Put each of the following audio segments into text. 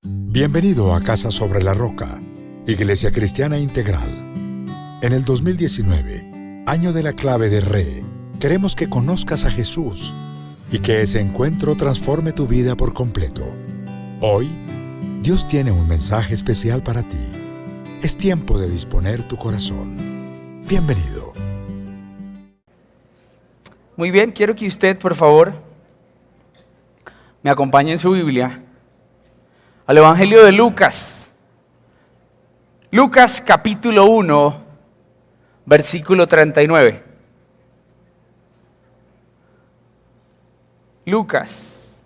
Bienvenido a Casa sobre la Roca, Iglesia Cristiana Integral. En el 2019, año de la clave de Re, queremos que conozcas a Jesús y que ese encuentro transforme tu vida por completo. Hoy, Dios tiene un mensaje especial para ti. Es tiempo de disponer tu corazón. Bienvenido. Muy bien, quiero que usted, por favor, me acompañe en su Biblia al Evangelio de Lucas. Lucas capítulo 1, versículo 39. Lucas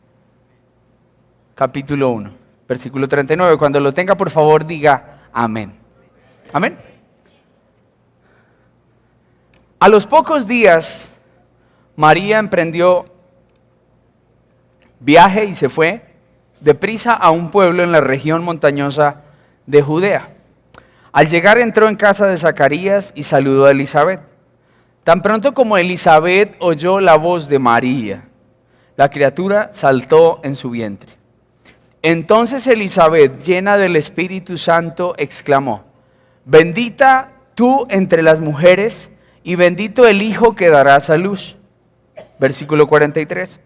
capítulo 1, versículo 39. Cuando lo tenga, por favor, diga amén. Amén. A los pocos días, María emprendió viaje y se fue deprisa a un pueblo en la región montañosa de Judea. Al llegar entró en casa de Zacarías y saludó a Elizabeth. Tan pronto como Elizabeth oyó la voz de María, la criatura saltó en su vientre. Entonces Elizabeth, llena del Espíritu Santo, exclamó: bendita tú entre las mujeres y bendito el hijo que darás a luz. Versículo 43.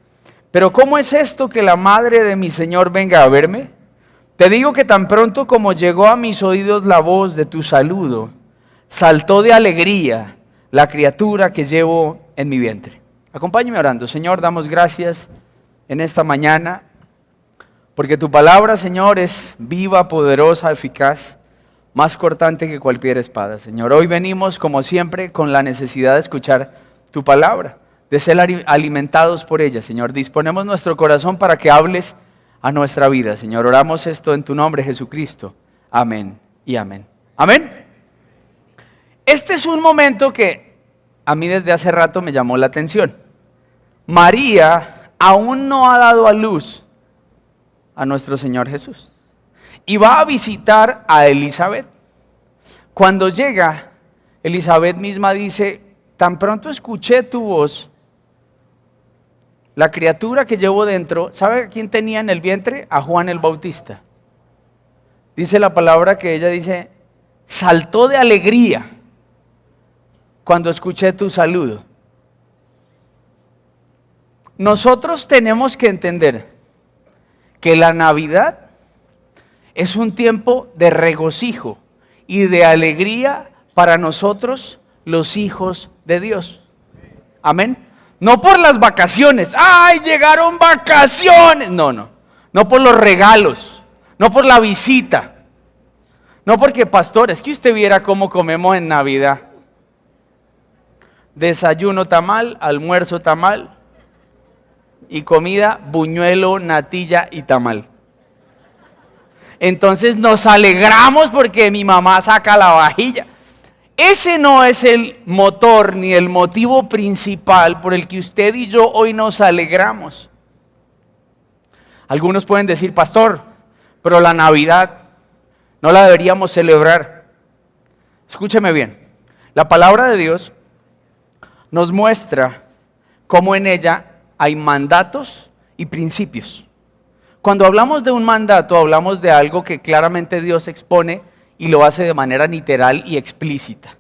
Pero ¿cómo es esto que la madre de mi Señor venga a verme? Te digo que tan pronto como llegó a mis oídos la voz de tu saludo, saltó de alegría la criatura que llevo en mi vientre. Acompáñeme orando. Señor, damos gracias en esta mañana, porque tu palabra, Señor, es viva, poderosa, eficaz, más cortante que cualquier espada. Señor, hoy venimos, como siempre, con la necesidad de escuchar tu palabra, de ser alimentados por ella. Señor, disponemos nuestro corazón para que hables a nuestra vida. Señor, oramos esto en tu nombre, Jesucristo. Amén y amén. Amén. Este es un momento que a mí desde hace rato me llamó la atención. María aún no ha dado a luz a nuestro Señor Jesús y va a visitar a Elizabeth. Cuando llega, Elizabeth misma dice: tan pronto escuché tu voz, la criatura que llevo dentro, ¿sabe quién tenía en el vientre? A Juan el Bautista. Dice la palabra que ella dice: saltó de alegría cuando escuché tu saludo. Nosotros tenemos que entender que la Navidad es un tiempo de regocijo y de alegría para nosotros, los hijos de Dios. Amén. No por las vacaciones. ¡Ay, llegaron vacaciones! No por los regalos, no por la visita, no porque, pastor, es que usted viera cómo comemos en Navidad. Desayuno tamal, almuerzo tamal y comida buñuelo, natilla y tamal. Entonces nos alegramos porque mi mamá saca la vajilla. Ese no es el motor ni el motivo principal por el que usted y yo hoy nos alegramos. Algunos pueden decir: pastor, pero la Navidad no la deberíamos celebrar. Escúcheme bien, la palabra de Dios nos muestra cómo en ella hay mandatos y principios. Cuando hablamos de un mandato, hablamos de algo que claramente Dios expone y lo hace de manera literal y explícita.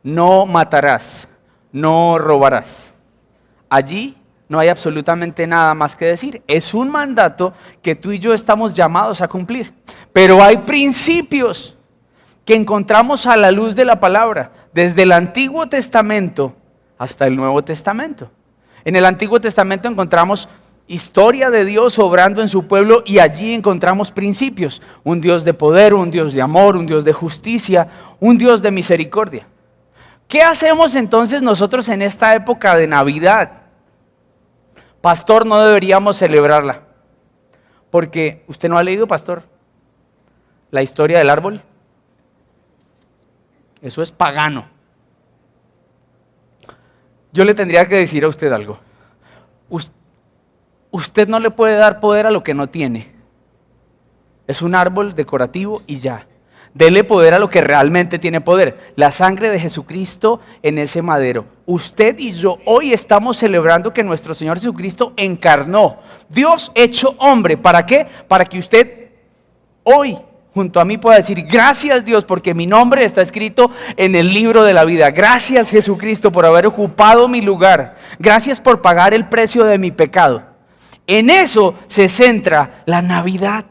No matarás, no robarás. Allí no hay absolutamente nada más que decir. Es un mandato que tú y yo estamos llamados a cumplir. Pero hay principios que encontramos a la luz de la palabra, desde el Antiguo Testamento hasta el Nuevo Testamento. En el Antiguo Testamento encontramos historia de Dios obrando en su pueblo y allí encontramos principios. Un Dios de poder, un Dios de amor, un Dios de justicia, un Dios de misericordia. ¿Qué hacemos entonces nosotros en esta época de Navidad? Pastor, no deberíamos celebrarla. Porque usted no ha leído, pastor, la historia del árbol. Eso es pagano. Yo le tendría que decir a usted algo. Usted no le puede dar poder a lo que no tiene. Es un árbol decorativo y ya. Dele poder a lo que realmente tiene poder. La sangre de Jesucristo en ese madero. Usted y yo hoy estamos celebrando que nuestro Señor Jesucristo encarnó. Dios hecho hombre. ¿Para qué? Para que usted hoy junto a mí pueda decir: gracias Dios, porque mi nombre está escrito en el libro de la vida. Gracias Jesucristo por haber ocupado mi lugar. Gracias por pagar el precio de mi pecado. En eso se centra la Navidad.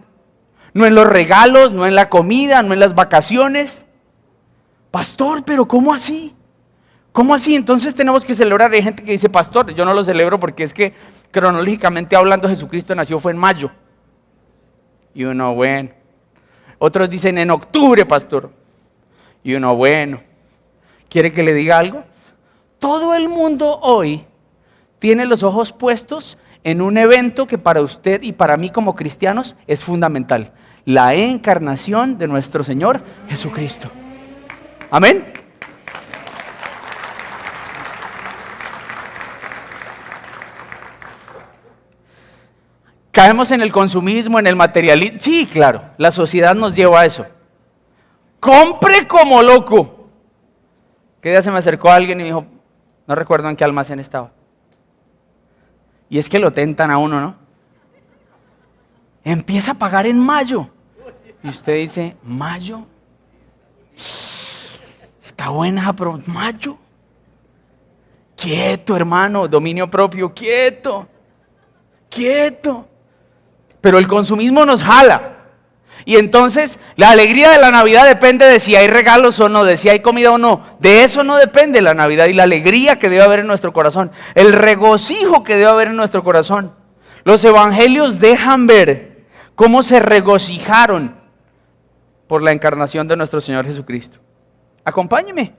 No en los regalos, no en la comida, no en las vacaciones. Pastor, pero ¿cómo así? ¿Cómo así? Entonces tenemos que celebrar. Hay gente que dice: pastor, yo no lo celebro porque es que cronológicamente hablando Jesucristo nació fue en mayo. Y uno, bueno. Otros dicen en octubre, pastor. Y uno, bueno. ¿Quiere que le diga algo? Todo el mundo hoy tiene los ojos puestos en un evento que para usted y para mí como cristianos es fundamental: la encarnación de nuestro Señor Jesucristo. Amén. Caemos en el consumismo, en el materialismo. Sí, claro, la sociedad nos lleva a eso. Compre como loco. ¿Qué día se me acercó alguien y me dijo, no recuerdo en qué almacén estaba? Y es que lo tentan a uno, ¿no? Empieza a pagar en mayo. Y usted dice, ¿mayo? Está buena, pero mayo. Quieto, hermano, dominio propio, quieto. Quieto. Pero el consumismo nos jala. Y entonces la alegría de la Navidad depende de si hay regalos o no, de si hay comida o no. De eso no depende la Navidad y la alegría que debe haber en nuestro corazón, el regocijo que debe haber en nuestro corazón. Los evangelios dejan ver cómo se regocijaron por la encarnación de nuestro Señor Jesucristo. Acompáñeme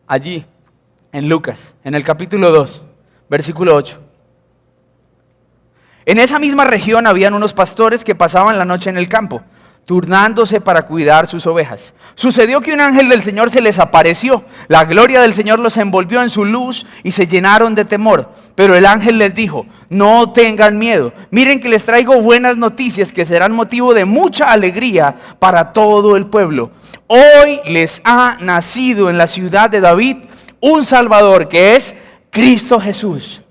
allí en Lucas, en el capítulo 2, versículo 8. En esa misma región habían unos pastores que pasaban la noche en el campo, turnándose para cuidar sus ovejas. Sucedió que un ángel del Señor se les apareció. La gloria del Señor los envolvió en su luz y se llenaron de temor. Pero el ángel les dijo, no tengan miedo. Miren que les traigo buenas noticias que serán motivo de mucha alegría para todo el pueblo. Hoy les ha nacido en la ciudad de David un Salvador, que es Cristo Jesús.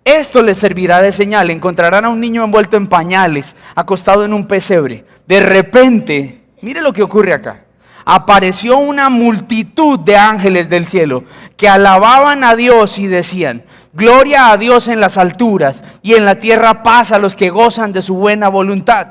Esto les servirá de señal: encontrarán a un niño envuelto en pañales, acostado en un pesebre. De repente, mire lo que ocurre acá. Apareció una multitud de ángeles del cielo que alababan a Dios y decían, gloria a Dios en las alturas y en la tierra paz a los que gozan de su buena voluntad.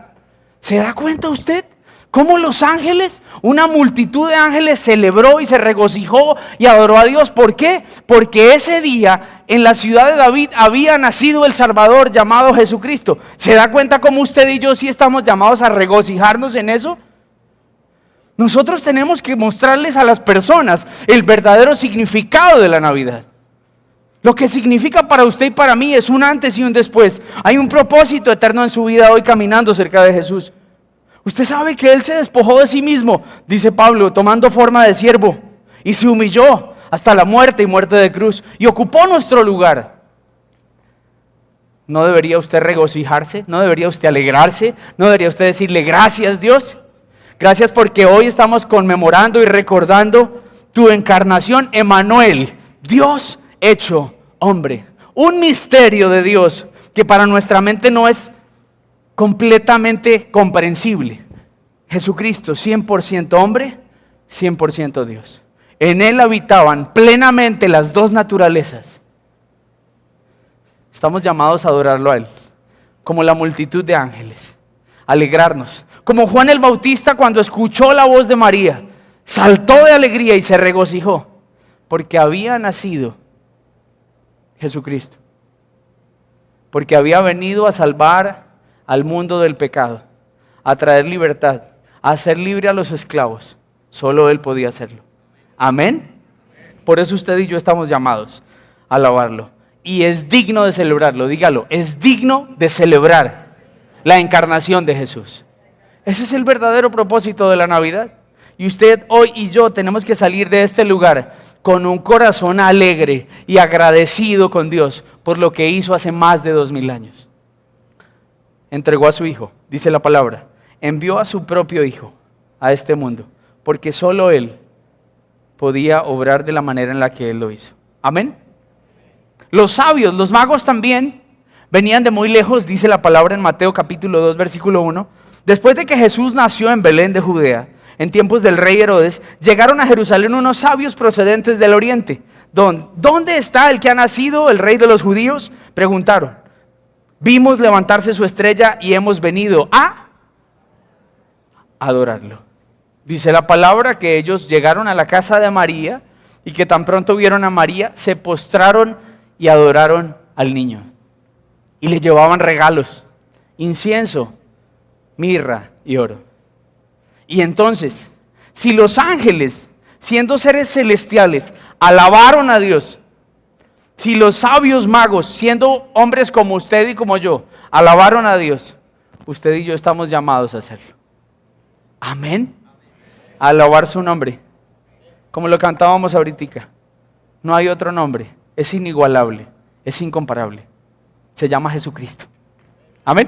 ¿Se da cuenta usted? ¿Cómo los ángeles, una multitud de ángeles celebró y se regocijó y adoró a Dios? ¿Por qué? Porque ese día en la ciudad de David había nacido el Salvador llamado Jesucristo. ¿Se da cuenta cómo usted y yo sí estamos llamados a regocijarnos en eso? Nosotros tenemos que mostrarles a las personas el verdadero significado de la Navidad. Lo que significa para usted y para mí es un antes y un después. Hay un propósito eterno en su vida hoy caminando cerca de Jesús. Usted sabe que Él se despojó de sí mismo, dice Pablo, tomando forma de siervo, y se humilló hasta la muerte y muerte de cruz, y ocupó nuestro lugar. ¿No debería usted regocijarse? ¿No debería usted alegrarse? ¿No debería usted decirle gracias, Dios? Gracias porque hoy estamos conmemorando y recordando tu encarnación, Emmanuel, Dios hecho hombre. Un misterio de Dios que para nuestra mente no es completamente comprensible. Jesucristo, 100% hombre, 100% Dios. En Él habitaban plenamente las dos naturalezas. Estamos llamados a adorarlo a Él, como la multitud de ángeles, alegrarnos. Como Juan el Bautista cuando escuchó la voz de María, saltó de alegría y se regocijó, porque había nacido Jesucristo. Porque había venido a salvar al mundo del pecado, a traer libertad, a hacer libre a los esclavos. Solo Él podía hacerlo. Amén. Por eso usted y yo estamos llamados a alabarlo. Y es digno de celebrarlo, dígalo, es digno de celebrar la encarnación de Jesús. Ese es el verdadero propósito de la Navidad. Y usted hoy y yo tenemos que salir de este lugar con un corazón alegre y agradecido con Dios por lo que hizo hace más de 2000 años. Entregó a su Hijo, dice la palabra, envió a su propio Hijo a este mundo, porque solo Él podía obrar de la manera en la que Él lo hizo. Amén. Los sabios, los magos también, venían de muy lejos, dice la palabra en Mateo capítulo 2, versículo 1, Después de que Jesús nació en Belén de Judea, en tiempos del rey Herodes, llegaron a Jerusalén unos sabios procedentes del oriente. ¿Dónde está el que ha nacido, el rey de los judíos? Preguntaron. Vimos levantarse su estrella y hemos venido a adorarlo. Dice la palabra que ellos llegaron a la casa de María y que tan pronto vieron a María, se postraron y adoraron al niño. Y le llevaban regalos, incienso, mirra y oro. Y entonces, si los ángeles, siendo seres celestiales, alabaron a Dios, si los sabios magos, siendo hombres como usted y como yo, alabaron a Dios, usted y yo estamos llamados a hacerlo. Amén. A alabar su nombre. Como lo cantábamos ahorita. No hay otro nombre. Es inigualable. Es incomparable. Se llama Jesucristo. Amén.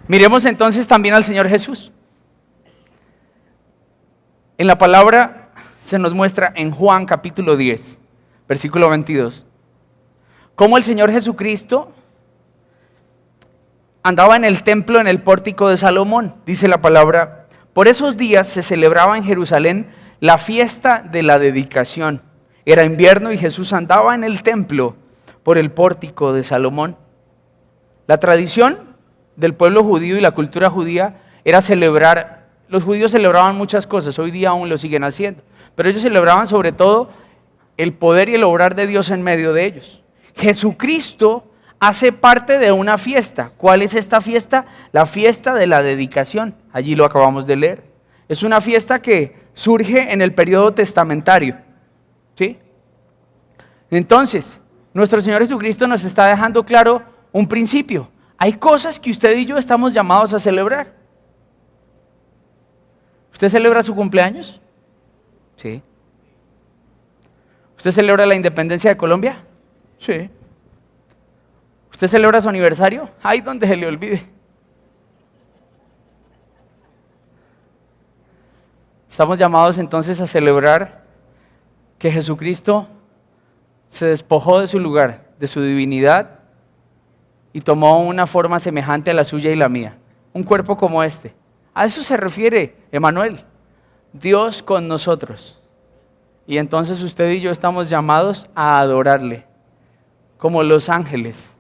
Miremos entonces también al Señor Jesús. En la palabra se nos muestra en Juan capítulo 10, versículo 22, cómo el Señor Jesucristo andaba en el templo, en el pórtico de Salomón. Dice la palabra, por esos días se celebraba en Jerusalén la fiesta de la dedicación. Era invierno y Jesús andaba en el templo por el pórtico de Salomón. La tradición del pueblo judío y la cultura judía era celebrar. Los judíos celebraban muchas cosas, hoy día aún lo siguen haciendo, pero ellos celebraban sobre todo el poder y el obrar de Dios en medio de ellos. Jesucristo hace parte de una fiesta. ¿Cuál es esta fiesta? La fiesta de la dedicación. Allí lo acabamos de leer. Es una fiesta que surge en el periodo testamentario. ¿Sí? Entonces, nuestro Señor Jesucristo nos está dejando claro un principio. Hay cosas que usted y yo estamos llamados a celebrar. ¿Usted celebra su cumpleaños? Sí. ¿Usted celebra la independencia de Colombia? Sí. ¿Usted celebra su aniversario? Ay, donde se le olvide. Estamos llamados entonces a celebrar que Jesucristo se despojó de su lugar, de su divinidad, y tomó una forma semejante a la suya y la mía. Un cuerpo como este. A eso se refiere Emmanuel, Dios con nosotros. Y entonces usted y yo estamos llamados a adorarle, como los ángeles,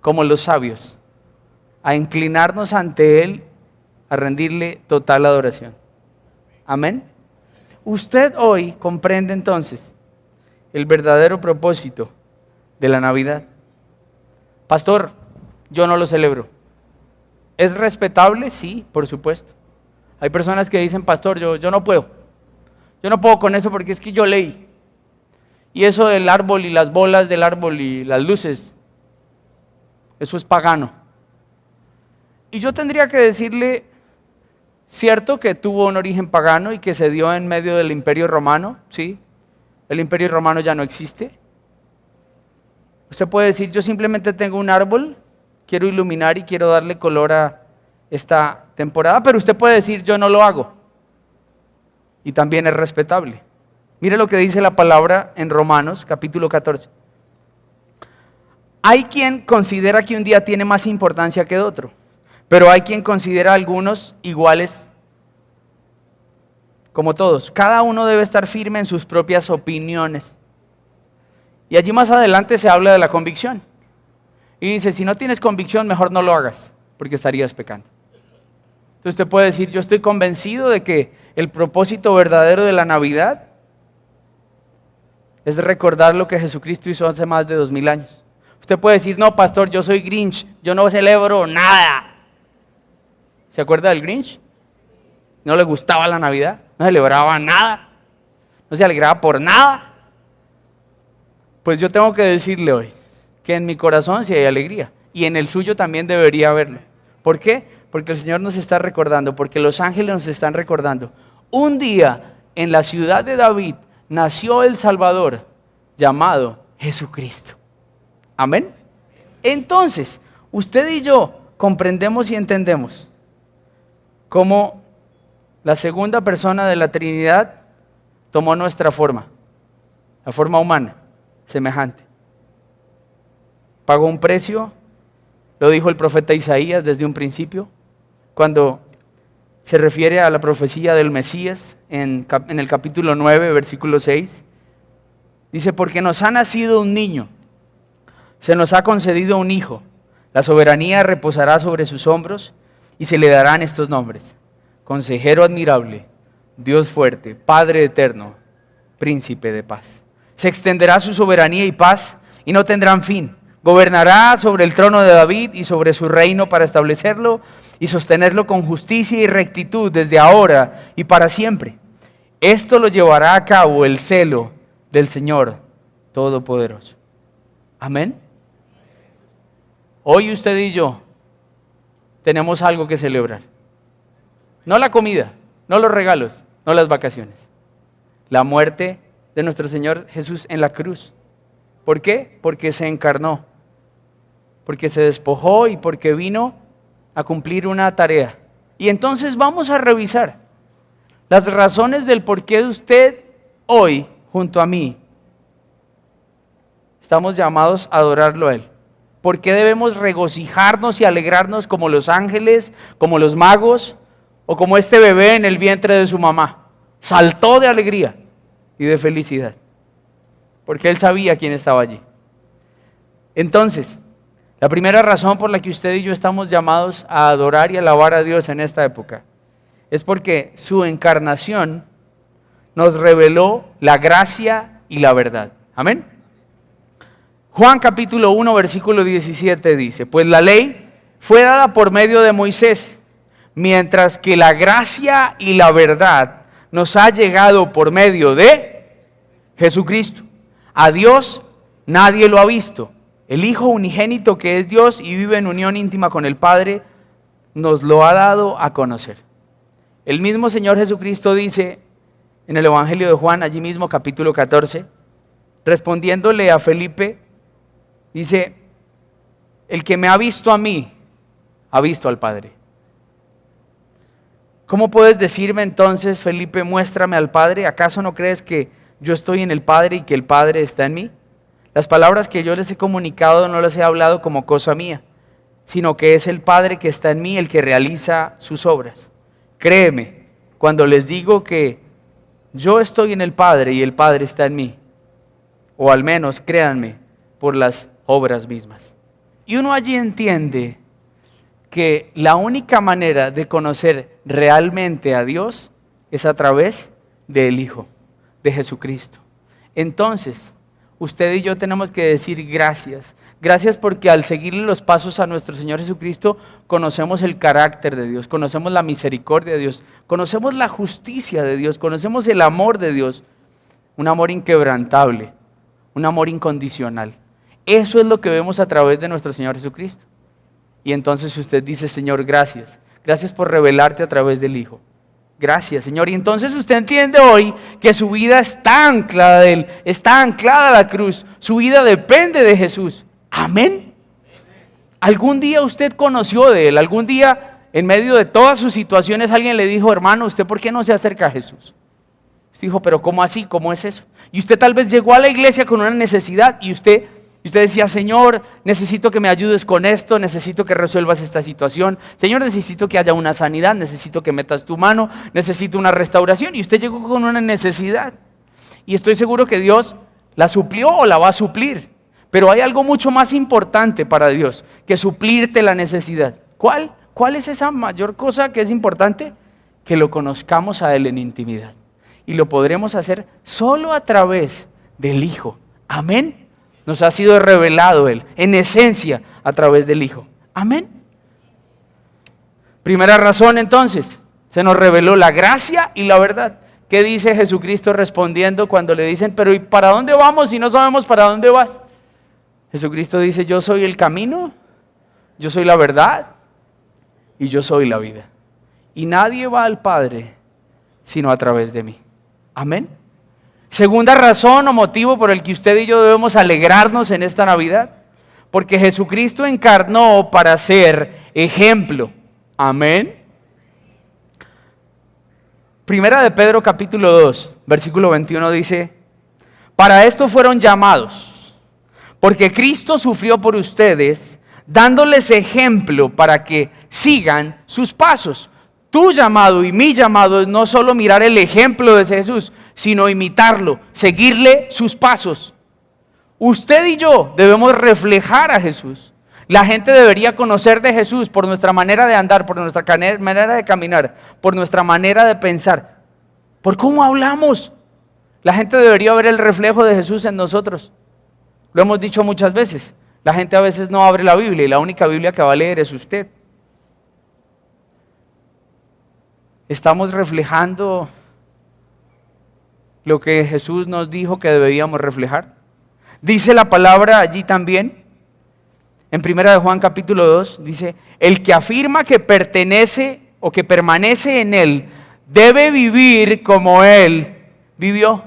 como los sabios, a inclinarnos ante Él, a rendirle total adoración. Amén. Usted hoy comprende entonces el verdadero propósito de la Navidad. Pastor, yo no lo celebro. ¿Es respetable? Sí, por supuesto. Hay personas que dicen, pastor, yo no puedo. Yo no puedo con eso porque es que yo leí. Y eso del árbol y las bolas del árbol y las luces, eso es pagano. Y yo tendría que decirle, cierto que tuvo un origen pagano y que se dio en medio del Imperio Romano, ¿sí? El Imperio Romano ya no existe. Usted puede decir, yo simplemente tengo un árbol, quiero iluminar y quiero darle color a esta temporada, pero usted puede decir, yo no lo hago. Y también es respetable. Mire lo que dice la palabra en Romanos, capítulo 14. Hay quien considera que un día tiene más importancia que otro, pero hay quien considera a algunos iguales como todos. Cada uno debe estar firme en sus propias opiniones. Y allí más adelante se habla de la convicción. Y dice, si no tienes convicción, mejor no lo hagas, porque estarías pecando. Entonces usted puede decir, yo estoy convencido de que el propósito verdadero de la Navidad es recordar lo que Jesucristo hizo hace más de 2000 años. Usted puede decir, no, pastor, yo soy Grinch, yo no celebro nada. ¿Se acuerda del Grinch? No le gustaba la Navidad, no celebraba nada, no se alegraba por nada. Pues yo tengo que decirle hoy que en mi corazón sí hay alegría y en el suyo también debería haberlo. ¿Por qué? Porque el Señor nos está recordando, porque los ángeles nos están recordando. Un día en la ciudad de David nació el Salvador llamado Jesucristo. Amén. Entonces, usted y yo comprendemos y entendemos cómo la segunda persona de la Trinidad tomó nuestra forma, la forma humana, semejante. pagó un precio, lo dijo el profeta Isaías desde un principio, cuando se refiere a la profecía del Mesías en el capítulo 9, versículo 6. Dice, porque nos ha nacido un niño, se nos ha concedido un hijo, la soberanía reposará sobre sus hombros y se le darán estos nombres: Consejero admirable, Dios fuerte, Padre eterno, Príncipe de paz. Se extenderá su soberanía y paz y no tendrán fin. Gobernará sobre el trono de David y sobre su reino para establecerlo y sostenerlo con justicia y rectitud desde ahora y para siempre. Esto lo llevará a cabo el celo del Señor Todopoderoso. Amén. Hoy usted y yo tenemos algo que celebrar. No la comida, no los regalos, no las vacaciones. La muerte de nuestro Señor Jesús en la cruz. ¿Por qué? Porque se encarnó, porque se despojó y porque vino a cumplir una tarea. Y entonces vamos a revisar las razones del por qué usted hoy, junto a mí, estamos llamados a adorarlo a Él. ¿Por qué debemos regocijarnos y alegrarnos como los ángeles, como los magos, o como este bebé en el vientre de su mamá? Saltó de alegría y de felicidad, porque Él sabía quién estaba allí. Entonces, la primera razón por la que usted y yo estamos llamados a adorar y alabar a Dios en esta época es porque su encarnación nos reveló la gracia y la verdad. Amén. Juan capítulo 1 versículo 17 dice, pues la ley fue dada por medio de Moisés, mientras que la gracia y la verdad nos ha llegado por medio de Jesucristo. A Dios nadie lo ha visto. El Hijo unigénito, que es Dios y vive en unión íntima con el Padre, nos lo ha dado a conocer. El mismo Señor Jesucristo dice en el Evangelio de Juan, allí mismo capítulo 14, respondiéndole a Felipe, dice, el que me ha visto a mí, ha visto al Padre. ¿Cómo puedes decirme entonces, Felipe, muéstrame al Padre? ¿Acaso no crees que yo estoy en el Padre y que el Padre está en mí? Las palabras que yo les he comunicado no las he hablado como cosa mía, sino que es el Padre que está en mí el que realiza sus obras. Créeme cuando les digo que yo estoy en el Padre y el Padre está en mí, o al menos créanme por las obras mismas. Y uno allí entiende que la única manera de conocer realmente a Dios es a través del Hijo, de Jesucristo. Entonces, usted y yo tenemos que decir gracias. Gracias porque al seguirle los pasos a nuestro Señor Jesucristo, conocemos el carácter de Dios, conocemos la misericordia de Dios, conocemos la justicia de Dios, conocemos el amor de Dios, un amor inquebrantable, un amor incondicional. Eso es lo que vemos a través de nuestro Señor Jesucristo. Y entonces usted dice, Señor, gracias. Gracias por revelarte a través del Hijo. Gracias, Señor. Y entonces usted entiende hoy que su vida está anclada de Él, está anclada a la cruz. Su vida depende de Jesús. Amén. Algún día usted conoció de Él, algún día en medio de todas sus situaciones alguien le dijo, hermano, ¿usted por qué no se acerca a Jesús? Usted dijo, pero ¿cómo así? ¿Cómo es eso? Y usted tal vez llegó a la iglesia con una necesidad y usted decía, Señor, necesito que me ayudes con esto, necesito que resuelvas esta situación. Señor, necesito que haya una sanidad, necesito que metas tu mano, necesito una restauración. Y usted llegó con una necesidad. Y estoy seguro que Dios la suplió o la va a suplir. Pero hay algo mucho más importante para Dios que suplirte la necesidad. ¿Cuál? ¿Cuál es esa mayor cosa que es importante? Que lo conozcamos a Él en intimidad. Y lo podremos hacer solo a través del Hijo. Amén. Nos ha sido revelado Él, en esencia, a través del Hijo. Amén. Primera razón entonces, se nos reveló la gracia y la verdad. ¿Qué dice Jesucristo respondiendo cuando le dicen, pero ¿y para dónde vamos si no sabemos para dónde vas? Jesucristo dice, yo soy el camino, yo soy la verdad y yo soy la vida. Y nadie va al Padre sino a través de mí. Amén. Segunda razón o motivo por el que usted y yo debemos alegrarnos en esta Navidad, porque Jesucristo encarnó para ser ejemplo. Amén. Primera de Pedro capítulo 2, versículo 21 dice, para esto fueron llamados, Porque Cristo sufrió por ustedes, dándoles ejemplo para que sigan sus pasos. Tu llamado y mi llamado es no solo mirar el ejemplo de Jesús, sino imitarlo, seguirle sus pasos. Usted y yo debemos reflejar a Jesús. La gente debería conocer de Jesús por nuestra manera de andar, por nuestra manera de caminar, por nuestra manera de pensar, por cómo hablamos. La gente debería ver el reflejo de Jesús en nosotros. Lo hemos dicho muchas veces. La gente a veces no abre la Biblia y la única Biblia que va a leer es usted. Estamos reflejando lo que Jesús nos dijo que debíamos reflejar. Dice la palabra allí también, en 1 de Juan capítulo 2, dice, el que afirma que pertenece o que permanece en Él, debe vivir como Él vivió.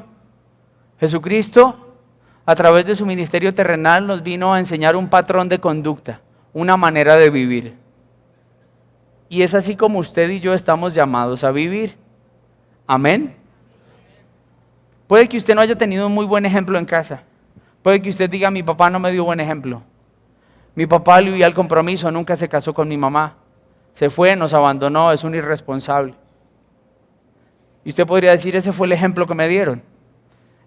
Jesucristo, a través de su ministerio terrenal, nos vino a enseñar un patrón de conducta, una manera de vivir. Y es así como usted y yo estamos llamados a vivir. Amén. Puede que usted no haya tenido un muy buen ejemplo en casa. Puede que usted diga, mi papá no me dio buen ejemplo. Mi papá le huía al compromiso, nunca se casó con mi mamá. Se fue, nos abandonó, es un irresponsable. Y usted podría decir, ese fue el ejemplo que me dieron.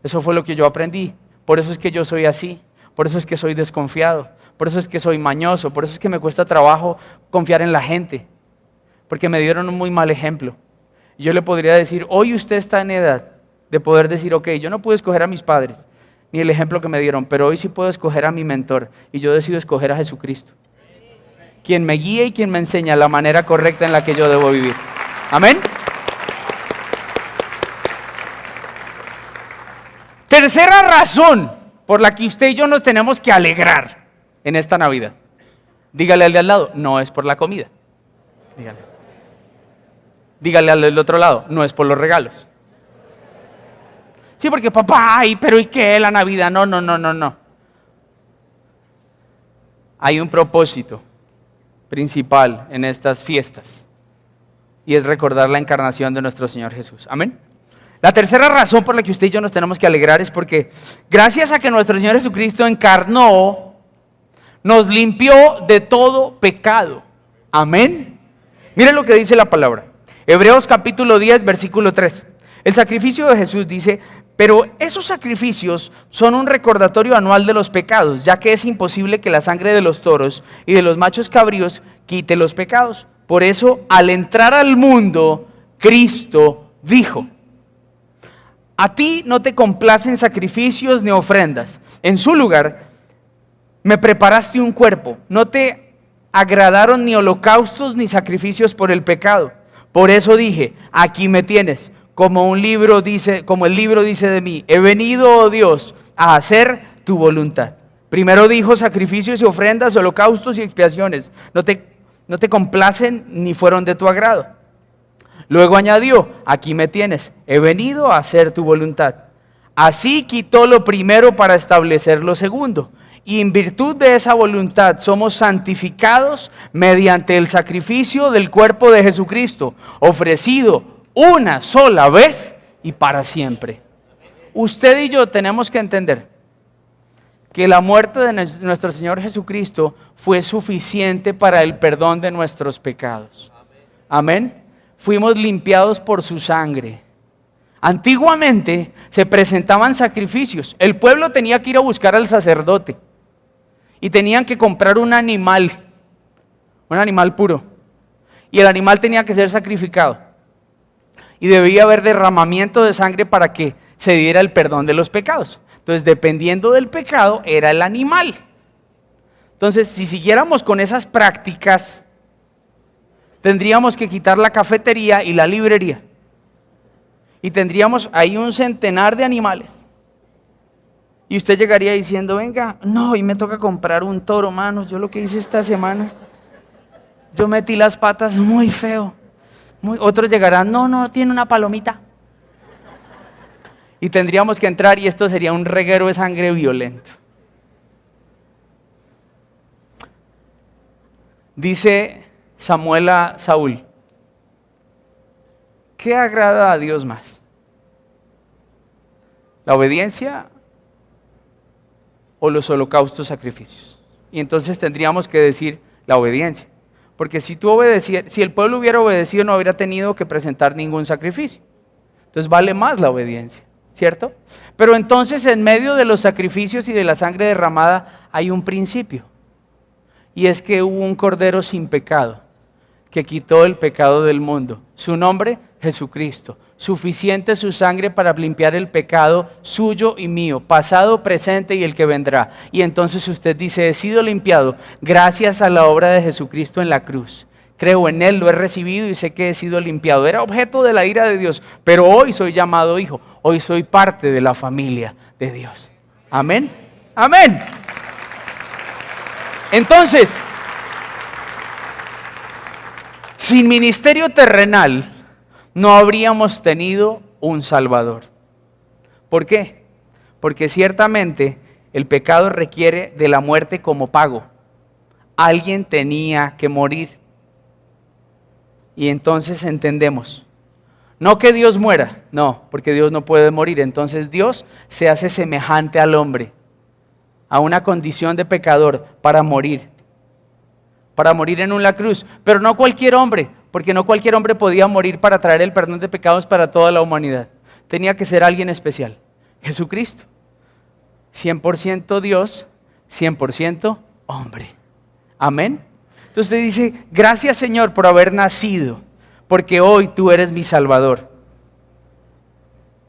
Eso fue lo que yo aprendí. Por eso es que yo soy así. Por eso es que soy desconfiado. Por eso es que soy mañoso. Por eso es que me cuesta trabajo confiar en la gente. Porque me dieron un muy mal ejemplo. Y yo le podría decir, hoy usted está en edad de poder decir, ok, yo no pude escoger a mis padres, ni el ejemplo que me dieron, pero hoy sí puedo escoger a mi mentor, y yo decido escoger a Jesucristo, quien me guía y quien me enseña la manera correcta en la que yo debo vivir. Amén. Tercera razón por la que usted y yo nos tenemos que alegrar en esta Navidad. Dígale al de al lado, no es por la comida. Dígale al del otro lado, no es por los regalos. Sí, porque papá, ay, pero ¿y qué? La Navidad, no. Hay un propósito principal en estas fiestas y es recordar la encarnación de nuestro Señor Jesús. Amén. La tercera razón por la que usted y yo nos tenemos que alegrar es porque gracias a que nuestro Señor Jesucristo encarnó, nos limpió de todo pecado. Amén. Miren lo que dice la palabra. Hebreos capítulo 10, versículo 3. El sacrificio de Jesús dice, pero esos sacrificios son un recordatorio anual de los pecados, ya que es imposible que la sangre de los toros y de los machos cabríos quite los pecados. Por eso, al entrar al mundo, Cristo dijo, a ti no te complacen sacrificios ni ofrendas. En su lugar, me preparaste un cuerpo. No te agradaron ni holocaustos ni sacrificios por el pecado. Por eso dije, aquí me tienes, como el libro dice de mí, he venido, oh Dios, a hacer tu voluntad. Primero dijo sacrificios y ofrendas, holocaustos y expiaciones. No te complacen ni fueron de tu agrado. Luego añadió, aquí me tienes, he venido a hacer tu voluntad. Así quitó lo primero para establecer lo segundo. Y en virtud de esa voluntad somos santificados mediante el sacrificio del cuerpo de Jesucristo, ofrecido una sola vez y para siempre. Usted y yo tenemos que entender que la muerte de nuestro Señor Jesucristo fue suficiente para el perdón de nuestros pecados. Amén. Fuimos limpiados por su sangre. Antiguamente se presentaban sacrificios. El pueblo tenía que ir a buscar al sacerdote y tenían que comprar un animal puro. Y el animal tenía que ser sacrificado. Y debía haber derramamiento de sangre para que se diera el perdón de los pecados. Entonces, dependiendo del pecado, era el animal. Entonces, si siguiéramos con esas prácticas, tendríamos que quitar la cafetería y la librería. Y tendríamos ahí un centenar de animales. Y usted llegaría diciendo, venga, no, y me toca comprar un toro, mano. Yo lo que hice esta semana, yo metí las patas muy feo. Otros llegarán, no, tiene una palomita. Y tendríamos que entrar y esto sería un reguero de sangre violento. Dice Samuel a Saúl, ¿qué agrada a Dios más? ¿La obediencia o los holocaustos sacrificios. Y entonces tendríamos que decir la obediencia. Porque si el pueblo hubiera obedecido, no hubiera tenido que presentar ningún sacrificio. Entonces vale más la obediencia, ¿cierto? Pero entonces en medio de los sacrificios y de la sangre derramada hay un principio. Y es que hubo un cordero sin pecado que quitó el pecado del mundo. Su nombre, Jesucristo. Suficiente su sangre para limpiar el pecado suyo y mío, pasado, presente y el que vendrá. Y entonces usted dice, he sido limpiado gracias a la obra de Jesucristo en la cruz. Creo en Él, lo he recibido y sé que he sido limpiado. Era objeto de la ira de Dios, pero hoy soy llamado hijo. Hoy soy parte de la familia de Dios. Amén. Amén. Entonces, sin ministerio terrenal, no habríamos tenido un Salvador. ¿Por qué? Porque ciertamente el pecado requiere de la muerte como pago. Alguien tenía que morir. Y entonces entendemos, no que Dios muera, no, porque Dios no puede morir. Entonces Dios se hace semejante al hombre, a una condición de pecador para morir en una cruz. Pero no cualquier hombre, porque no cualquier hombre podía morir para traer el perdón de pecados para toda la humanidad. Tenía que ser alguien especial, Jesucristo. 100% Dios, 100% hombre. Amén. Entonces usted dice, gracias Señor por haber nacido, porque hoy tú eres mi Salvador.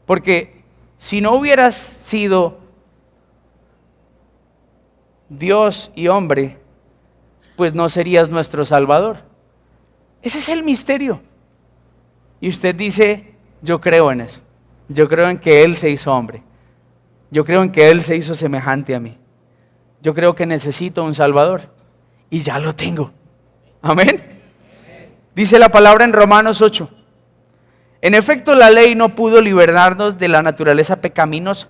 Porque si no hubieras sido Dios y hombre, pues no serías nuestro Salvador. Ese es el misterio. Y usted dice, yo creo en eso. Yo creo en que Él se hizo hombre. Yo creo en que Él se hizo semejante a mí. Yo creo que necesito un Salvador. Y ya lo tengo. Amén. Dice la palabra en Romanos 8. En efecto, la ley no pudo liberarnos de la naturaleza pecaminosa.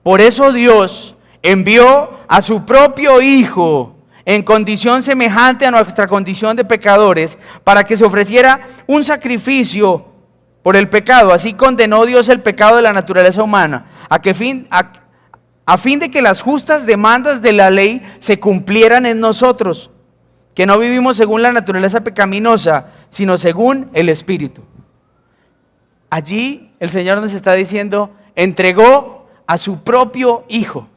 Por eso Dios envió a su propio Hijo en condición semejante a nuestra condición de pecadores, para que se ofreciera un sacrificio por el pecado. Así condenó Dios el pecado de la naturaleza humana, a fin de que las justas demandas de la ley se cumplieran en nosotros, que no vivimos según la naturaleza pecaminosa, sino según el Espíritu. Allí el Señor nos está diciendo, entregó a su propio Hijo.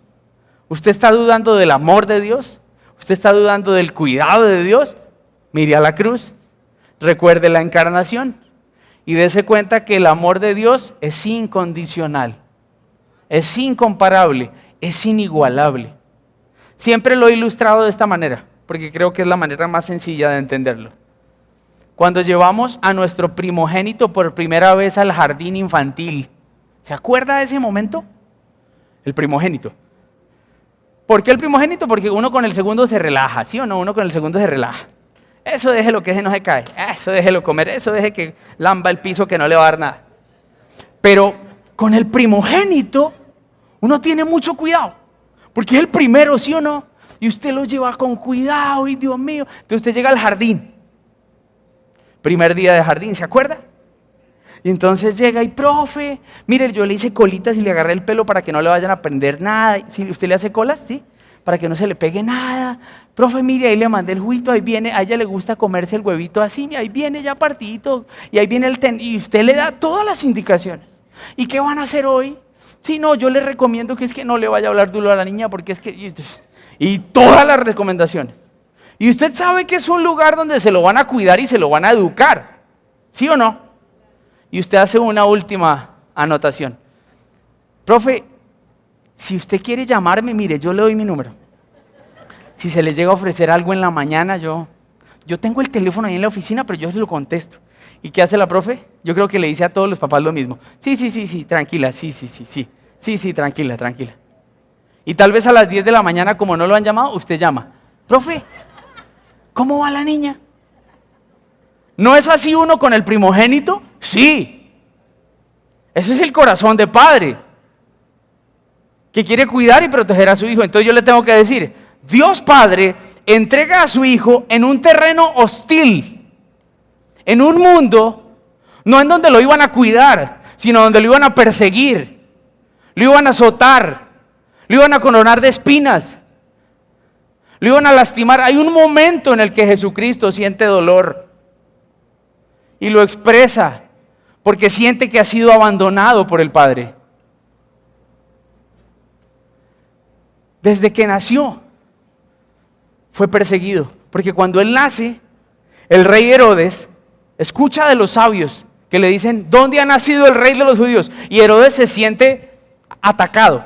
¿Usted está dudando del amor de Dios? ¿Usted está dudando del cuidado de Dios? Mire a la cruz, recuerde la encarnación y dése cuenta que el amor de Dios es incondicional, es incomparable, es inigualable. Siempre lo he ilustrado de esta manera, porque creo que es la manera más sencilla de entenderlo. Cuando llevamos a nuestro primogénito por primera vez al jardín infantil, ¿se acuerda de ese momento? El primogénito. ¿Por qué el primogénito? Porque uno con el segundo se relaja, ¿sí o no? Uno con el segundo se relaja. Eso déjelo que ese no se cae, eso déjelo comer, eso deje que lamba el piso que no le va a dar nada. Pero con el primogénito uno tiene mucho cuidado, porque es el primero, ¿sí o no? Y usted lo lleva con cuidado, y Dios mío. Entonces usted llega al jardín, primer día de jardín, ¿se acuerda? Y entonces llega y, profe, mire, yo le hice colitas y le agarré el pelo para que no le vayan a prender nada. Si usted le hace colas, ¿sí? Para que no se le pegue nada. Profe, mire, ahí le mandé el juguito, ahí viene, a ella le gusta comerse el huevito así, ahí viene ya partidito, y ahí viene y usted le da todas las indicaciones. ¿Y qué van a hacer hoy? Sí, no, yo le recomiendo que es que no le vaya a hablar duro a la niña, porque es que... Y todas las recomendaciones. Y usted sabe que es un lugar donde se lo van a cuidar y se lo van a educar, ¿sí o no? Y usted hace una última anotación. Profe, si usted quiere llamarme, mire, yo le doy mi número. Si se le llega a ofrecer algo en la mañana, yo tengo el teléfono ahí en la oficina, pero yo se lo contesto. ¿Y qué hace la profe? Yo creo que le dice a todos los papás lo mismo. Sí, tranquila, sí, tranquila. Y tal vez a las 10 de la mañana, como no lo han llamado, usted llama. Profe, ¿cómo va la niña? ¿No es así uno con el primogénito? Sí. Ese es el corazón de padre, que quiere cuidar y proteger a su hijo. Entonces yo le tengo que decir, Dios Padre entrega a su hijo en un terreno hostil, en un mundo, no en donde lo iban a cuidar, sino donde lo iban a perseguir, lo iban a azotar, lo iban a coronar de espinas, lo iban a lastimar. Hay un momento en el que Jesucristo siente dolor y lo expresa porque siente que ha sido abandonado por el Padre. Desde que nació fue perseguido, porque cuando él nace, el rey Herodes escucha de los sabios que le dicen: ¿dónde ha nacido el rey de los judíos? Y Herodes se siente atacado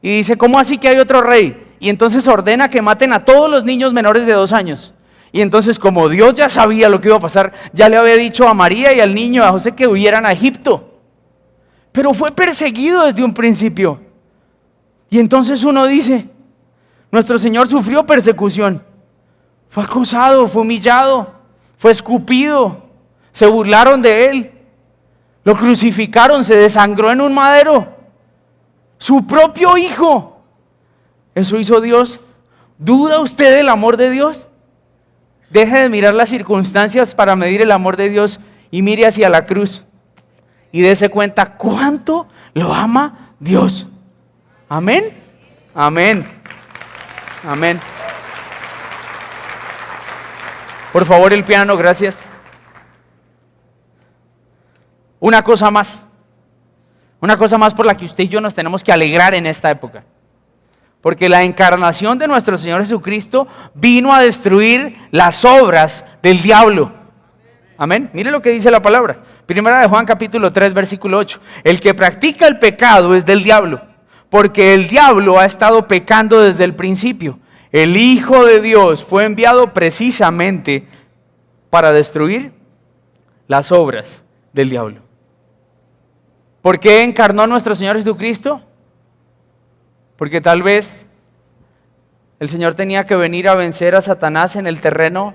y dice: ¿cómo así que hay otro rey? Y entonces ordena que maten a todos los niños menores de 2 años. Y entonces, como Dios ya sabía lo que iba a pasar, ya le había dicho a María y al niño, a José, que huyeran a Egipto. Pero fue perseguido desde un principio. Y entonces uno dice: nuestro Señor sufrió persecución, fue acosado, fue humillado, fue escupido, se burlaron de él, lo crucificaron, se desangró en un madero, su propio hijo. ¿Eso hizo Dios? ¿Duda usted del amor de Dios? Deje de mirar las circunstancias para medir el amor de Dios y mire hacia la cruz y dése cuenta cuánto lo ama Dios. Amén. Amén. Amén. Por favor, el piano, gracias. Una cosa más por la que usted y yo nos tenemos que alegrar en esta época. Porque la encarnación de nuestro Señor Jesucristo vino a destruir las obras del diablo. Amén. Mire lo que dice la palabra. Primera de Juan capítulo 3 versículo 8. El que practica el pecado es del diablo, porque el diablo ha estado pecando desde el principio. El Hijo de Dios fue enviado precisamente para destruir las obras del diablo. ¿Por qué encarnó nuestro Señor Jesucristo? Porque tal vez el Señor tenía que venir a vencer a Satanás en el terreno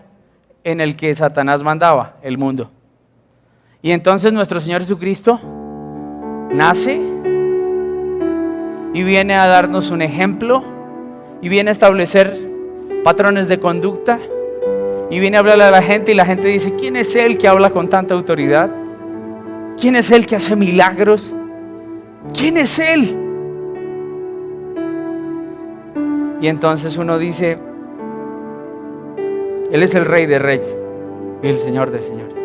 en el que Satanás mandaba, el mundo. Y entonces nuestro Señor Jesucristo nace y viene a darnos un ejemplo y viene a establecer patrones de conducta y viene a hablarle a la gente, y la gente dice: ¿quién es Él que habla con tanta autoridad? ¿Quién es Él que hace milagros? ¿Quién es Él? Y entonces uno dice: Él es el Rey de Reyes y el Señor de Señores.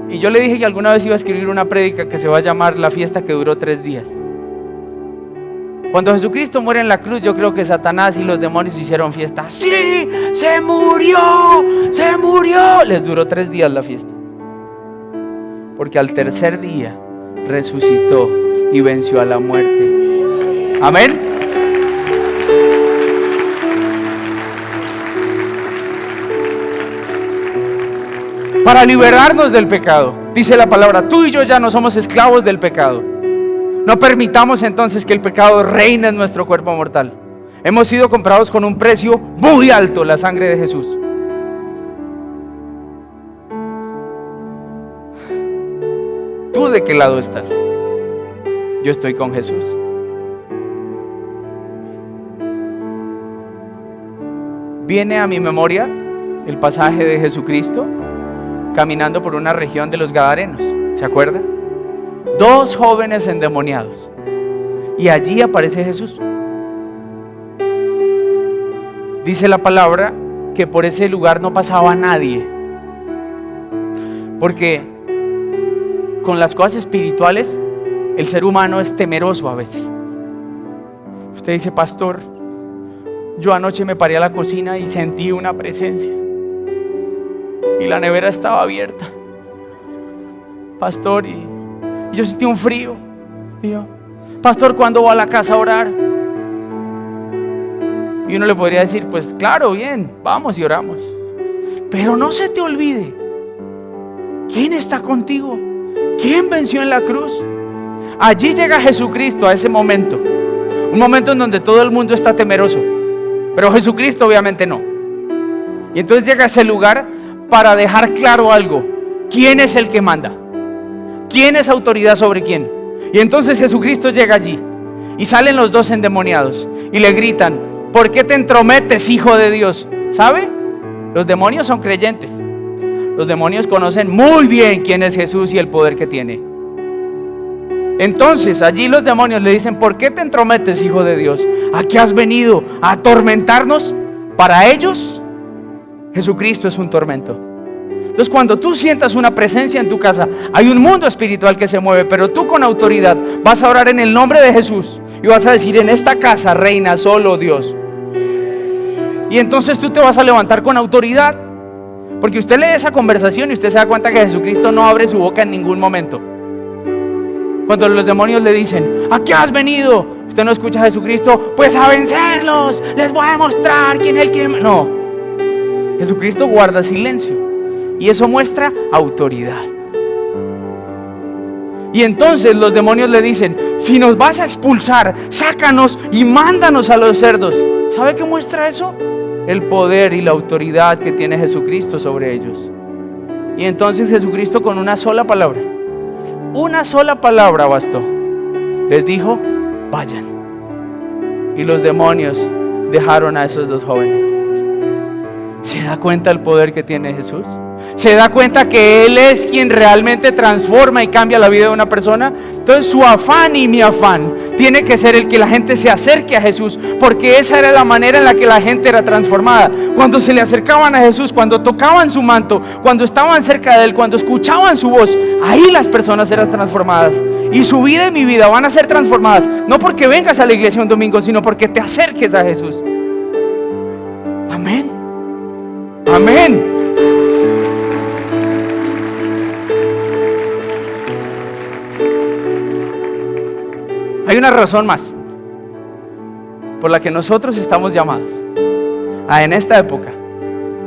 Y yo le dije que alguna vez iba a escribir una prédica que se va a llamar La fiesta que duró 3 días. Cuando Jesucristo muere en la cruz, yo creo que Satanás y los demonios hicieron fiesta. ¡Sí! ¡Se murió! ¡Se murió! Les duró 3 días la fiesta. Porque al tercer día resucitó y venció a la muerte. Amén. Para liberarnos del pecado, dice la palabra: tú y yo ya no somos esclavos del pecado. No permitamos entonces que el pecado reine en nuestro cuerpo mortal. Hemos sido comprados con un precio muy alto, la sangre de Jesús. ¿Tú de qué lado estás? Yo estoy con Jesús. Viene a mi memoria el pasaje de Jesucristo caminando por una región de los Gadarenos. ¿Se acuerda? 2 jóvenes endemoniados. Y allí aparece Jesús. Dice la palabra que por ese lugar no pasaba nadie. Porque con las cosas espirituales el ser humano es temeroso a veces. Usted dice: pastor, yo anoche me paré a la cocina y sentí una presencia y la nevera estaba abierta, pastor, y yo sentí un frío. Y yo: pastor, ¿cuándo va a la casa a orar? Y uno le podría decir: pues claro, bien, vamos y oramos. Pero no se te olvide, ¿quién está contigo? ¿Quién venció en la cruz? Allí llega Jesucristo a ese momento, un momento en donde todo el mundo está temeroso, pero Jesucristo obviamente no. Y entonces llega a ese lugar para dejar claro algo: ¿quién es el que manda? ¿Quién es autoridad sobre quién? Y entonces Jesucristo llega allí y salen los 2 endemoniados y le gritan: ¿por qué te entrometes, hijo de Dios? ¿Sabe? Los demonios son creyentes. Los demonios conocen muy bien quién es Jesús y el poder que tiene. Entonces allí los demonios le dicen: ¿por qué te entrometes, hijo de Dios? ¿A qué has venido? ¿A atormentarnos? Para ellos, Jesucristo es un tormento. Entonces, cuando tú sientas una presencia en tu casa, hay un mundo espiritual que se mueve, pero tú con autoridad vas a orar en el nombre de Jesús y vas a decir: en esta casa reina solo Dios. Y entonces tú te vas a levantar con autoridad, porque usted lee esa conversación y usted se da cuenta que Jesucristo no abre su boca en ningún momento. Cuando los demonios le dicen: ¿a qué has venido? Usted no escucha a Jesucristo: pues a vencerlos, les voy a demostrar quién es el que... No, Jesucristo guarda silencio. Y eso muestra autoridad. Y entonces los demonios le dicen: si nos vas a expulsar, sácanos y mándanos a los cerdos. ¿Sabe qué muestra eso? El poder y la autoridad que tiene Jesucristo sobre ellos. Y entonces Jesucristo, con una sola palabra bastó, les dijo: vayan. Y los demonios dejaron a esos dos jóvenes. ¿Se da cuenta el poder que tiene Jesús? ¿Se da cuenta que Él es quien realmente transforma y cambia la vida de una persona? Entonces su afán y mi afán tiene que ser el que la gente se acerque a Jesús, porque esa era la manera en la que la gente era transformada. Cuando se le acercaban a Jesús, cuando tocaban su manto, cuando estaban cerca de Él, cuando escuchaban su voz, ahí las personas eran transformadas. Y su vida y mi vida van a ser transformadas, no porque vengas a la iglesia un domingo, sino porque te acerques a Jesús. Amén. Amén. Hay una razón más por la que nosotros estamos llamados a, en esta época,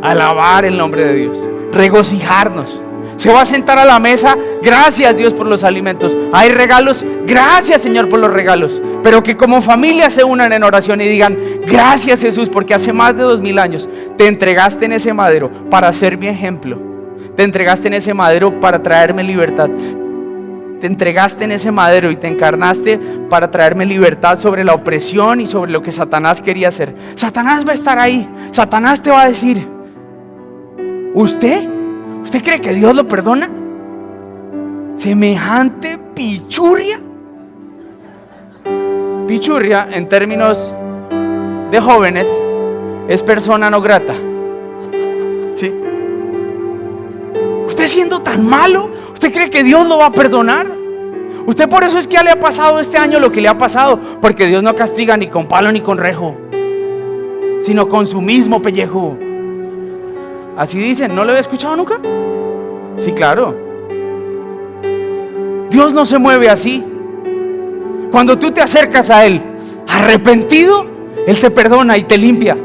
alabar el nombre de Dios, regocijarnos. Se va a sentar a la mesa: gracias Dios por los alimentos. Hay regalos: gracias Señor por los regalos. Pero que como familia se unan en oración y digan: gracias Jesús, porque hace más de 2000 años te entregaste en ese madero para ser mi ejemplo. Te entregaste en ese madero para traerme libertad. Te entregaste en ese madero y te encarnaste para traerme libertad sobre la opresión y sobre lo que Satanás quería hacer. Satanás va a estar ahí. Satanás te va a decir: ¿Usted cree que Dios lo perdona? Semejante pichurria. Pichurria, en términos de jóvenes, es persona no grata. ¿Sí? ¿Usted siendo tan malo, usted cree que Dios lo va a perdonar? Usted por eso es que le ha pasado este año lo que le ha pasado, porque Dios no castiga ni con palo ni con rejo, sino con su mismo pellejo. Así dicen, ¿no lo había escuchado nunca? Sí, claro. Dios no se mueve así. Cuando tú te acercas a Él arrepentido, Él te perdona y te limpia.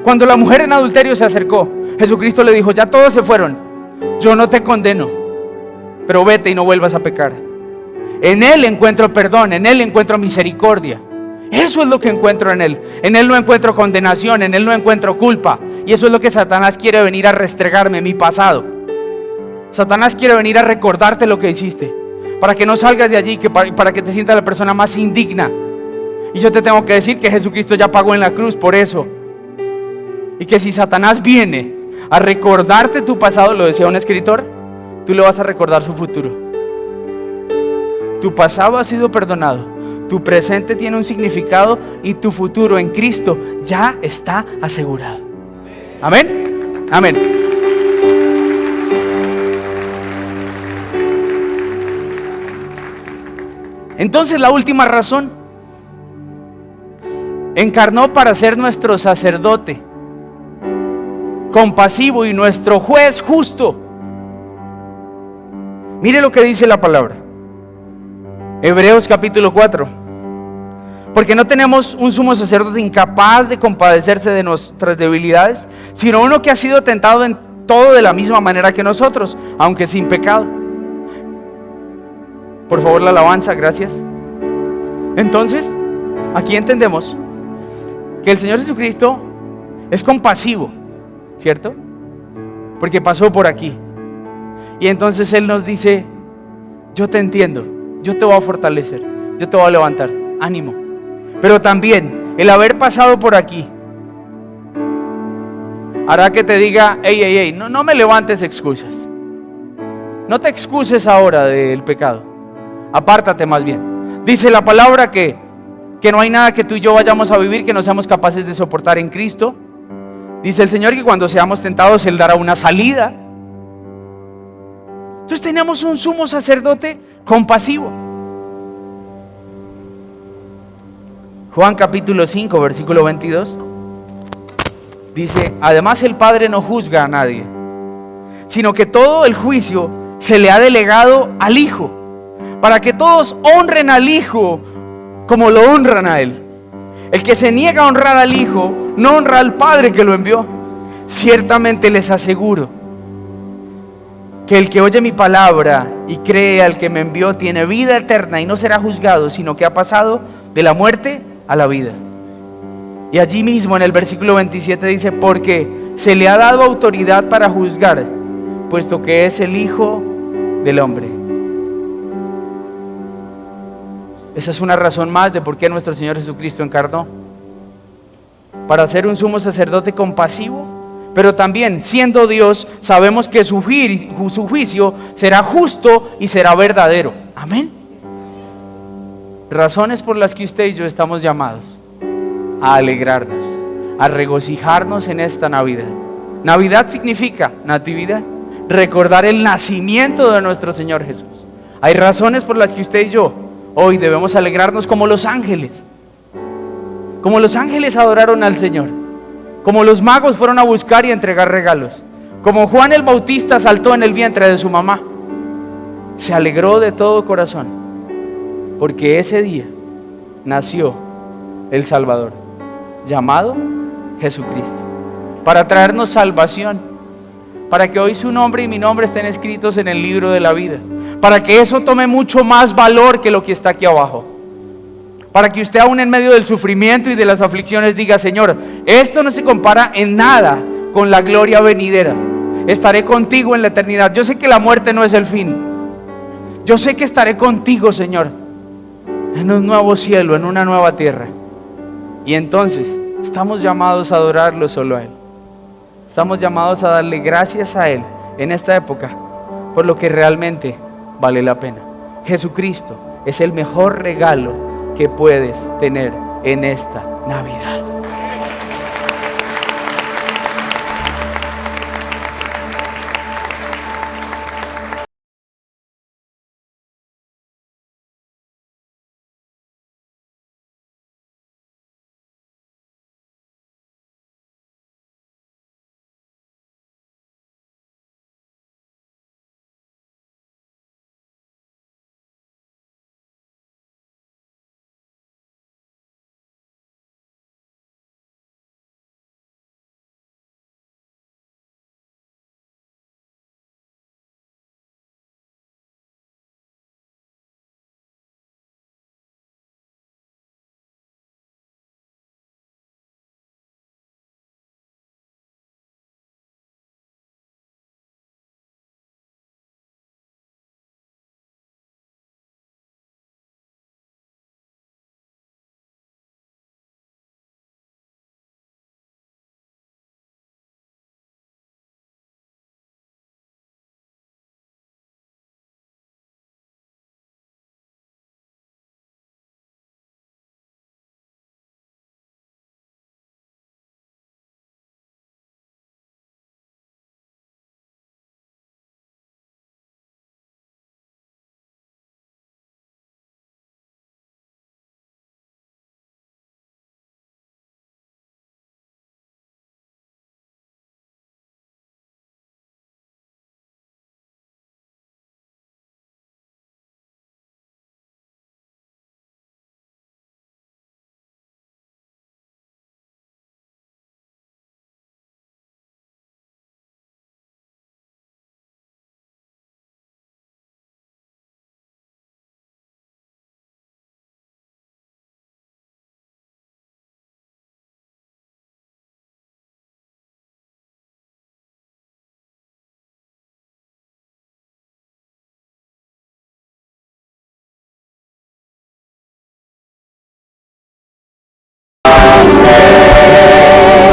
Cuando la mujer en adulterio se acercó, Jesucristo le dijo: ya todos se fueron, yo no te condeno, pero vete y no vuelvas a pecar. En Él encuentro perdón, en Él encuentro misericordia. Eso es lo que encuentro en Él. En Él no encuentro condenación, en Él no encuentro culpa. Y eso es lo que Satanás quiere venir a restregarme, mi pasado. Satanás quiere venir a recordarte lo que hiciste, para que no salgas de allí, para que te sientas la persona más indigna. Y yo te tengo que decir que Jesucristo ya pagó en la cruz por eso. Y que si Satanás viene a recordarte tu pasado, lo decía un escritor, tú le vas a recordar su futuro. Tu pasado ha sido perdonado, tu presente tiene un significado y tu futuro en Cristo ya está asegurado. Amén. Amén. Entonces la última razón: encarnó para ser nuestro sacerdote compasivo y nuestro juez justo. Mire lo que dice la palabra, Hebreos capítulo 4. Porque no tenemos un sumo sacerdote incapaz de compadecerse de nuestras debilidades, sino uno que ha sido tentado en todo de la misma manera que nosotros, aunque sin pecado. Por favor, la alabanza, gracias. Entonces, aquí entendemos que el Señor Jesucristo es compasivo, ¿cierto? Porque pasó por aquí. Y entonces Él nos dice: yo te entiendo, yo te voy a fortalecer, yo te voy a levantar, ánimo. Pero también el haber pasado por aquí hará que te diga: hey, no me levantes excusas. No te excuses ahora del pecado. Apártate más bien. Dice la palabra que no hay nada que tú y yo vayamos a vivir que no seamos capaces de soportar en Cristo. Dice el Señor que cuando seamos tentados Él dará una salida. Entonces tenemos un sumo sacerdote compasivo. Juan capítulo 5 versículo 22 dice: además el Padre no juzga a nadie, sino que todo el juicio se le ha delegado al Hijo, para que todos honren al Hijo como lo honran a Él. El que se niega a honrar al Hijo no honra al Padre que lo envió. Ciertamente les aseguro que el que oye mi palabra y cree al que me envió tiene vida eterna y no será juzgado, sino que ha pasado de la muerte a la vida. Y allí mismo en el versículo 27 dice: porque se le ha dado autoridad para juzgar, puesto que es el Hijo del Hombre. Esa es una razón más de por qué nuestro Señor Jesucristo encarnó, para ser un sumo sacerdote compasivo, pero también siendo Dios sabemos que su juicio será justo y será verdadero. Amén. Razones por las que usted y yo estamos llamados a alegrarnos, a regocijarnos en esta Navidad. Navidad significa natividad, recordar el nacimiento de nuestro Señor Jesús. Hay razones por las que usted y yo hoy debemos alegrarnos como los ángeles. Como los ángeles adoraron al Señor, como los magos fueron a buscar y a entregar regalos, como Juan el Bautista saltó en el vientre de su mamá, se alegró de todo corazón, porque ese día nació el Salvador, llamado Jesucristo, para traernos salvación, para que hoy su nombre y mi nombre estén escritos en el libro de la vida, para que eso tome mucho más valor que lo que está aquí abajo, para que usted aún en medio del sufrimiento y de las aflicciones diga: Señor, esto no se compara en nada con la gloria venidera, estaré contigo en la eternidad. Yo sé que la muerte no es el fin, yo sé que estaré contigo, Señor, en un nuevo cielo, en una nueva tierra. Y entonces estamos llamados a adorarlo solo a Él. Estamos llamados a darle gracias a Él en esta época por lo que realmente vale la pena. Jesucristo es el mejor regalo que puedes tener en esta Navidad.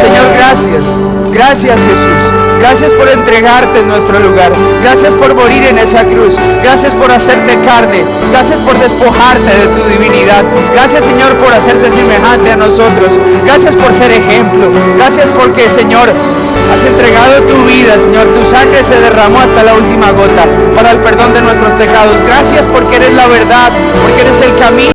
Señor, gracias. Gracias, Jesús. Gracias por entregarte en nuestro lugar. Gracias por morir en esa cruz. Gracias por hacerte carne. Gracias por despojarte de tu divinidad. Gracias, Señor, por hacerte semejante a nosotros. Gracias por ser ejemplo. Gracias porque, Señor, has entregado tu vida, Señor. Tu sangre se derramó hasta la última gota para el perdón de nuestros pecados. Gracias porque eres la verdad, porque eres el camino.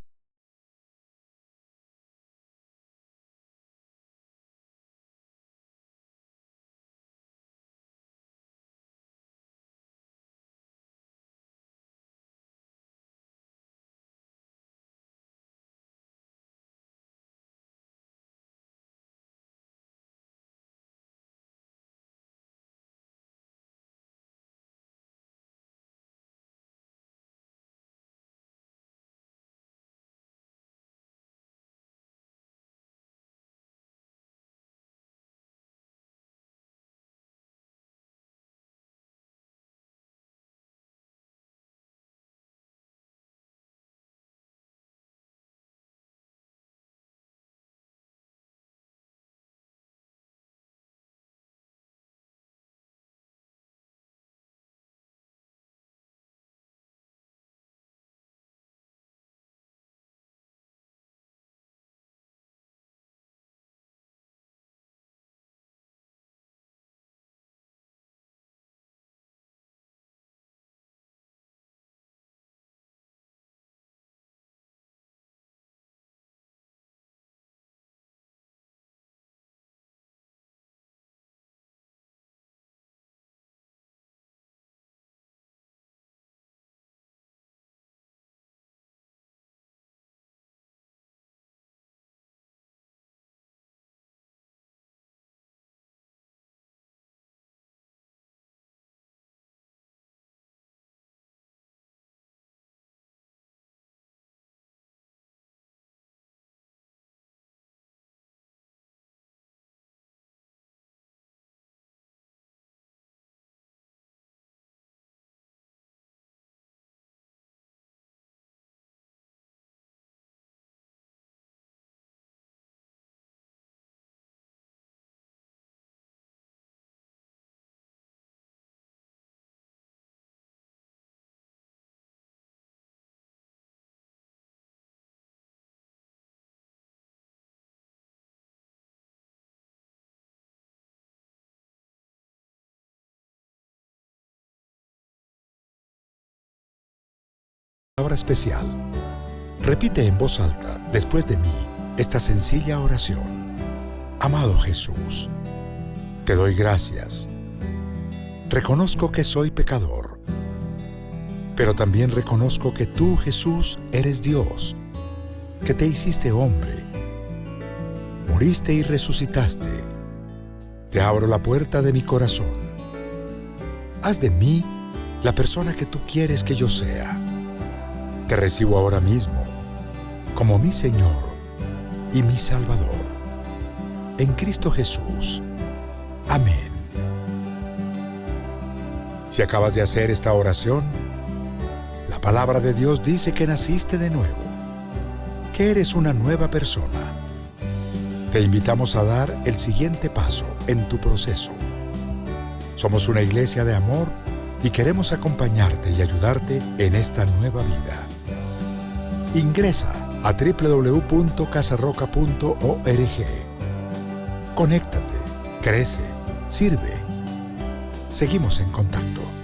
Palabra especial. Repite en voz alta, después de mí, esta sencilla oración. Amado Jesús, te doy gracias. Reconozco que soy pecador, pero también reconozco que tú, Jesús, eres Dios, que te hiciste hombre, moriste y resucitaste. Te abro la puerta de mi corazón. Haz de mí la persona que tú quieres que yo sea. Te recibo ahora mismo como mi Señor y mi Salvador. En Cristo Jesús. Amén. Si acabas de hacer esta oración, la palabra de Dios dice que naciste de nuevo, que eres una nueva persona. Te invitamos a dar el siguiente paso en tu proceso. Somos una iglesia de amor y queremos acompañarte y ayudarte en esta nueva vida. Ingresa a www.casarroca.org. Conéctate, crece, sirve. Seguimos en contacto.